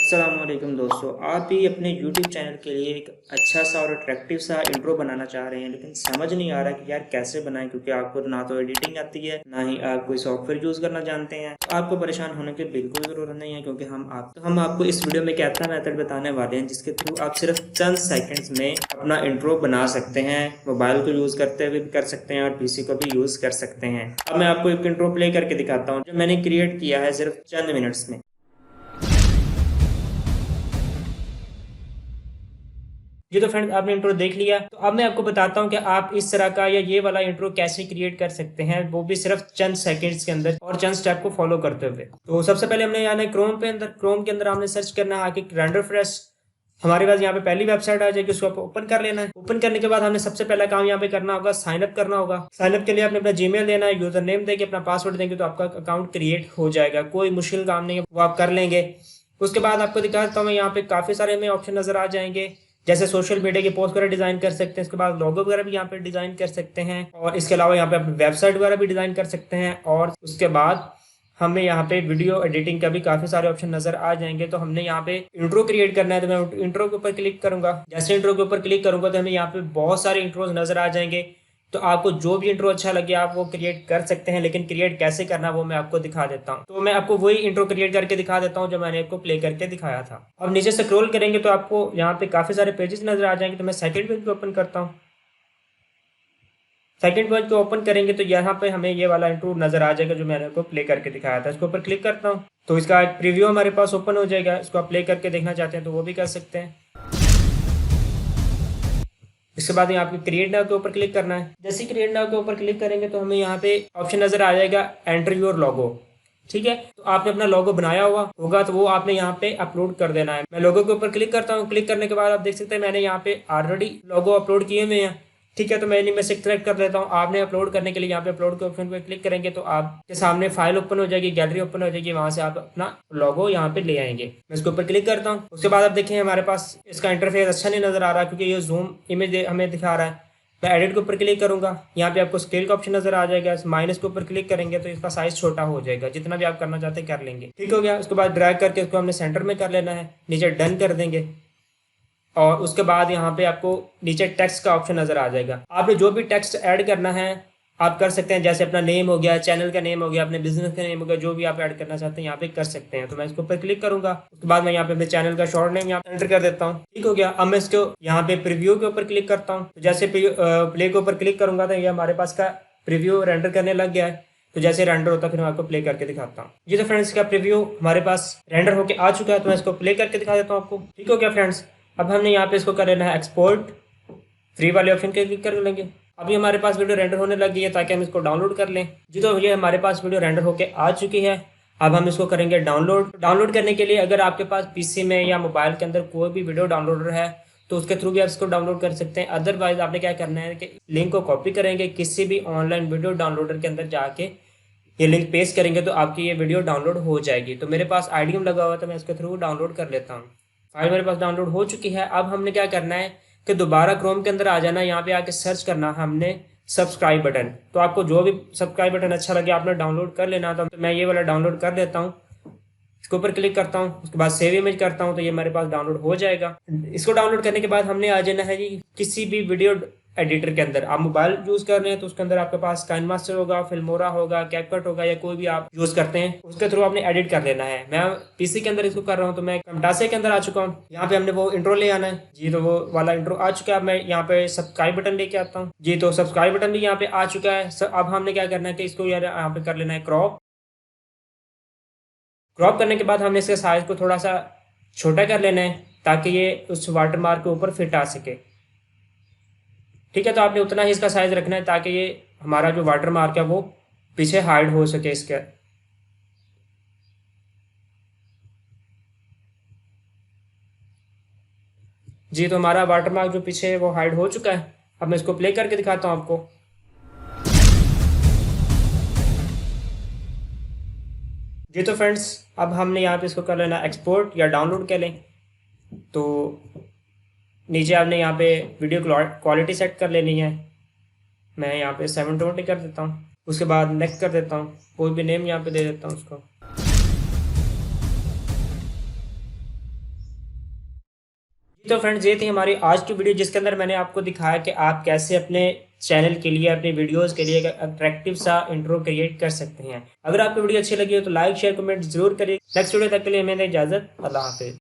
अस्सलामुअलैकुम दोस्तों, आप भी अपने YouTube चैनल के लिए एक अच्छा सा और अट्रैक्टिव सा इंट्रो बनाना चाह रहे हैं, लेकिन समझ नहीं आ रहा कि यार कैसे बनाएं, क्योंकि आपको ना तो एडिटिंग आती है, ना ही आप कोई सॉफ्टवेयर यूज़ करना जानते हैं। तो आपको परेशान होने की बिल्कुल ज़रूरत नहीं है, क्योंकि हम आपको इस वीडियो में एक ऐसा मेथड बताने वाले हैं जिसके थ्रू आप सिर्फ चंद सेकेंड्स में अपना इंट्रो बना सकते हैं। मोबाइल को यूज़ करते हुए भी कर सकते हैं और PC को भी यूज़ कर सकते हैं। अब मैं आपको एक इंट्रो प्ले करके दिखाता हूँ जो मैंने क्रिएट किया है सिर्फ चंद मिनट्स में। जी तो फ्रेंड्स, आपने इंट्रो देख लिया, तो अब मैं आपको बताता हूँ कि आप इस तरह का या ये वाला इंट्रो कैसे क्रिएट कर सकते हैं, वो भी सिर्फ चंद सेकंड्स के अंदर और चंद स्टेप को फॉलो करते हुए। तो सबसे पहले हमने यहाँ क्रोम के अंदर हमने सर्च करना है आके रेंडर फ्रेश। हमारे पास यहाँ पे पहली वेबसाइट आ जाएगी, उसको ओपन कर लेना है। ओपन करने के बाद हमने सबसे पहला काम यहाँ पे करना होगा, साइन अप करना होगा। साइन अप के लिए आपने अपना जीमेल देना है, यूजर नेम देके अपना पासवर्ड देंगे तो आपका अकाउंट क्रिएट हो जाएगा। कोई मुश्किल काम नहीं है, वो आप कर लेंगे। उसके बाद आपको दिखाता हूँ, यहाँ पे काफी सारे हमें ऑप्शन नजर आ जाएंगे, जैसे सोशल मीडिया की पोस्ट वगैरह डिजाइन कर सकते हैं। इसके बाद लोगो वगैरह भी यहाँ पे डिजाइन कर सकते हैं, और इसके अलावा यहाँ पे अपनी वेबसाइट वगैरह भी डिजाइन कर सकते हैं। और उसके बाद हमें यहाँ पे वीडियो एडिटिंग का भी काफी सारे ऑप्शन नजर आ जाएंगे। तो हमने यहाँ पे इंट्रो क्रिएट करना है, तो मैं इंट्रो के ऊपर क्लिक करूंगा। जैसे इंट्रो के ऊपर क्लिक करूंगा तो हमें यहाँ पे बहुत सारे इंट्रोज नजर आ जाएंगे। तो आपको जो भी इंट्रो अच्छा लगे आप वो क्रिएट कर सकते हैं, लेकिन क्रिएट कैसे करना वो मैं आपको दिखा देता हूँ। तो मैं आपको वही इंट्रो क्रिएट करके दिखा देता हूँ जो मैंने आपको प्ले करके दिखाया था। अब नीचे से स्क्रॉल करेंगे तो आपको यहाँ पे काफी सारे पेजेस नजर आ जाएंगे। तो मैं सेकंड पेज को ओपन करता हूँ। सेकंड पेज को ओपन करेंगे तो यहाँ पे हमें ये वाला इंट्रो नजर आ जाएगा जो मैंने आपको प्ले करके दिखाया था। इसके ऊपर क्लिक करता हूँ तो इसका एक प्रीव्यू हमारे पास ओपन हो जाएगा। इसको आप प्ले करके देखना चाहते हैं तो वो भी कर सकते हैं। इसके बाद यहाँ पे क्रिएट नाउ के ऊपर क्लिक करना है। जैसे ही क्रिएट नाउ के ऊपर क्लिक करेंगे तो हमें यहाँ पे ऑप्शन नजर आ जाएगा, एंटर योर लोगो। ठीक है, तो आपने अपना लोगो बनाया हुआ होगा तो वो आपने यहाँ पे अपलोड कर देना है। मैं लोगो के ऊपर क्लिक करता हूँ। क्लिक करने के बाद आप देख सकते हैं मैंने यहाँ पे ऑलरेडी लोगो अपलोड किए हुए हैं। ठीक है, तो मैं इन्हीं में से सिलेक्ट कर लेता हूँ। आपने अपलोड करने के लिए यहाँ पे अपलोड के ऑप्शन पे क्लिक करेंगे तो आपके सामने फाइल ओपन हो जाएगी, गैलरी ओपन हो जाएगी, वहां से आप अपना लोगो यहाँ पे ले आएंगे। मैं इसके ऊपर क्लिक करता हूँ। उसके बाद आप देखें हमारे पास इसका इंटरफेस अच्छा नहीं नजर आ रहा, क्योंकि ये जूम इमेज हमें दिखा रहा है। मैं एडिट के ऊपर क्लिक करूंगा, यहाँ पे आपको स्केल का ऑप्शन नजर आ जाएगा। माइनस के ऊपर क्लिक करेंगे तो इसका साइज छोटा हो जाएगा, जितना भी आप करना चाहते हैं कर लेंगे। ठीक हो गया। उसके बाद ड्रैग करके इसको हमने सेंटर में कर लेना है, नीचे डन कर देंगे। और उसके बाद यहाँ पे आपको नीचे टेक्स्ट का ऑप्शन नजर आ जाएगा। आपने जो भी टेक्स्ट ऐड करना है आप कर सकते हैं, जैसे अपना नेम हो गया, चैनल का नेम हो गया, अपने बिजनेस का नेम हो गया, जो भी आप ऐड करना चाहते हैं यहाँ पे कर सकते हैं। तो मैं इसके ऊपर क्लिक करूंगा। उसके बाद मैं यहाँ पे अपने चैनल का शॉर्ट नेम यहाँ पे एंटर कर देता हूँ। ठीक हो गया। अब मैं इसको यहाँ पे प्रीव्यू के ऊपर क्लिक करता हूँ। तो जैसे प्ले के ऊपर क्लिक करूंगा तो ये हमारे पास का प्रीव्यू रेंडर करने लग गया है। तो जैसे रेंडर होता है फिर मैं आपको प्ले करके दिखाता हूँ। जी तो फ्रेंड्स, का प्रीव्यू हमारे पास रेंडर होके आ चुका है, तो मैं इसको प्ले करके दिखा देता हूँ आपको। ठीक हो गया फ्रेंड्स। अब हमने यहाँ पे इसको कर लेना है एक्सपोर्ट, फ्री वाले ऑप्शन के क्लिक कर लेंगे। अभी हमारे पास वीडियो रेंडर होने लगी है ताकि हम इसको डाउनलोड कर लें। जी तो ये हमारे पास वीडियो रेंडर होके आ चुकी है। अब हम इसको करेंगे डाउनलोड। डाउनलोड करने के लिए अगर आपके पास PC में या मोबाइल के अंदर कोई भी वीडियो डाउनलोडर है तो उसके थ्रू भी आप इसको डाउनलोड कर सकते हैं। अदरवाइज आपने क्या करना है कि लिंक को कॉपी करेंगे, किसी भी ऑनलाइन वीडियो डाउनलोडर के अंदर जाके ये लिंक पेस्ट करेंगे तो आपकी ये वीडियो डाउनलोड हो जाएगी। तो मेरे पास IDM लगा हुआ है तो मैं इसके थ्रू डाउनलोड कर लेता हूँ। फाइल मेरे पास डाउनलोड हो चुकी है। अब हमने क्या करना है कि दोबारा क्रोम के अंदर आ जाना, यहाँ पे आके सर्च करना हमने सब्सक्राइब बटन। तो आपको जो भी सब्सक्राइब बटन अच्छा लगे आपने डाउनलोड कर लेना। तो मैं ये वाला डाउनलोड कर लेता हूँ। इसके ऊपर क्लिक करता हूँ, उसके बाद सेव इमेज करता हूँ तो ये मेरे पास डाउनलोड हो जाएगा। इसको डाउनलोड करने के बाद हमने आ जाना है जी किसी भी वीडियो एडिटर के अंदर। आप मोबाइल यूज कर रहे हैं तो उसके अंदर आपके पास काइनमास्टर होगा, फिल्मोरा होगा, कैपकट होगा, या कोई भी आप यूज करते हैं उसके थ्रू आपने एडिट कर लेना है। मैं PC के अंदर इसको कर रहा हूँ तो मैं Camtasia के अंदर आ चुका हूँ। यहाँ पे हमने वो इंट्रो ले आना है। जी तो वो वाला इंट्रो आ चुका है। अब मैं यहाँ पे सब्सक्राइब बटन लेके आता हूँ। जी तो सब्सक्राइब बटन भी यहाँ पे आ चुका है। अब हमने क्या करना है कि इसको यार यहाँ पे कर लेना है क्रॉप। क्रॉप करने के बाद हमने इसके साइज को थोड़ा सा छोटा कर लेना है ताकि ये उस वाटरमार्क के ऊपर फिट आ सके। ठीक है, तो आपने उतना ही इसका साइज रखना है ताकि ये हमारा जो वाटरमार्क है वो पीछे हाइड हो सके इसके। जी तो हमारा वाटरमार्क जो पीछे है वो हाइड हो चुका है। अब मैं इसको प्ले करके दिखाता हूँ आपको। जी तो फ्रेंड्स, अब हमने यहाँ पे इसको कर लेना एक्सपोर्ट या डाउनलोड कर लें। तो नीचे आपने यहाँ पे वीडियो क्वालिटी सेट कर लेनी है। मैं यहाँ पे 720 कर देता हूँ। उसके बाद नेक्स्ट कर देता हूँ। कोई भी नेम यहाँ पे दे देता हूँ उसको। तो फ्रेंड्स ये थी हमारी आज की वीडियो, जिसके अंदर मैंने आपको दिखाया कि आप कैसे अपने चैनल के लिए, अपने वीडियोस के लिए एक अट्रैक्टिव सा इंट्रो क्रिएट कर सकते हैं। अगर आपको वीडियो अच्छी लगी हो तो लाइक शेयर कमेंट जरूर करिए। नेक्स्ट वीडियो तक के लिए हमें इजाजत, अल्लाह हाफिज।